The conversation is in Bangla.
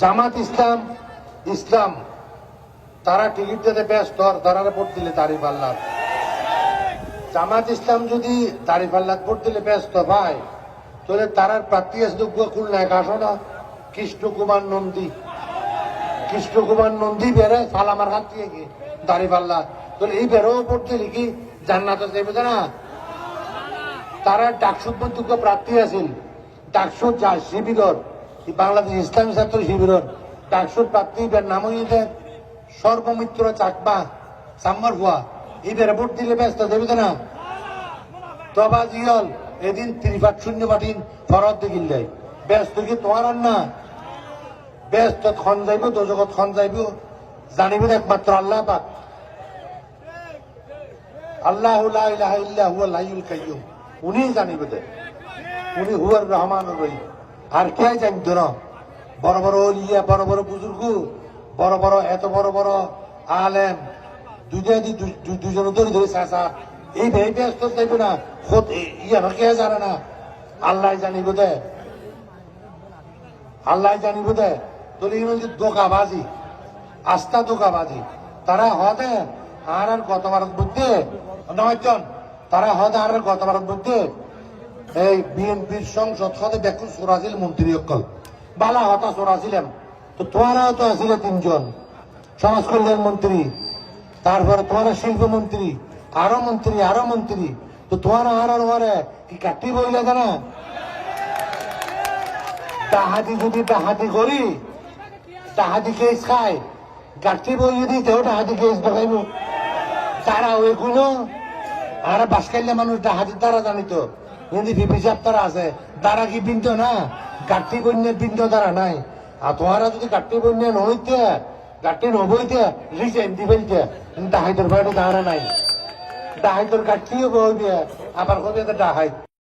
জামাত ইসলাম ইসলাম তারা টিকিট দিতে ব্যস্ত, তারা ভোট দিলে দাঁড়িপাল্লা। জামাত ইসলাম যদি দাঁড়িপাল্লা ভোট দিলে ব্যস্ত ভাই, তাহলে তারার প্রার্থী আছে খুলনায় আসো না, কৃষ্ণকুমার নন্দী। কৃষ্ণকুমার নন্দী বেড়ে সালামার হাত দিয়ে গিয়ে দাঁড়িপাল্লা, তাহলে এই বেরো ভোট দিলে কি জান্নাত যাবে না? তারা ডাকসুর যোগ্য প্রার্থী আছেন, ডাকসুর শিবিরর বাংলাদেশ ইসলামী ছাত্র শিবিরর ডাকসুর প্রার্থী নাম হইতে সর্বমিত্র চাকমা সাম্মার হুয়া, এই বেড়ে ভোট দিলে ব্যস্ত দেবে না? তবা জিয়ল এদিন ৩৫-০ পাঠিন ফরত দেখিল দেয়, ব্যস্ত কি তোমার আর না? ব্যস্ত খন যাইব, দোজগত খন যাইব, জানিবেন একমাত্র আল্লাহ পাক। আল্লাহ লা ইলাহা ইল্লা হুয়াল হাইয়ুল কাইয়্যুম, উনি জানিবে দে, উনি হুয়ার রহমানুর রহিম। আর কে জানিত না? বড় বড় ওলিয়া, বড় বড় বুজুর্গ, বড় বড় এত বড় বড় আলেম, দুজন ধরে ধরে চাষা, এই ভেবে ব্যস্ত যাইবে না? খোদ ইয়া কে জানে না? আল্লাহ জানিব দে, আল্লাহ জানিব দে। তোর দোকাবাজি, আস্থা দোকাবাজি। তারা হদে আর গতবারের মধ্যে নয়জন, তারা হদে আর গতবারের মধ্যে এই বিএনপির সংসদ হদে দেখুন সোরাজিল মন্ত্রী অকল বালা হতা সোরাছিলাম, তো তোমারাও তো আসলে ৩ জন সমাজ কল্যাণ মন্ত্রী, তারপরে তোমার শিল্পমন্ত্রী, আরো মন্ত্রী আরো মন্ত্রী, তো তোমার আর কি কাটি বইলে জানা? ডাহাতি যদি ডাহাতি করি, ডাহাতি কেস খায়, গাঠি বই যদি তেও ডাহাতি কেস দেখাইব। তারা ওই কোনো আর বাসকাইলে মানুষ ডাহাতির দ্বারা জানিত, কিন্তু হিসাব তারা আছে, তারা কি বিন্দু না গাঠি বন্যের বিন্দু দ্বারা নাই। আর তোমারা যদি গাঠি বন্য নইতে, গাঠি নবইতে রিজেন দিবেলতে, ডাহাইতের বাড়ি দাঁড়া নাই, ডাহাইতের গাঠিও বইবে, আবার কবে ডাহাই।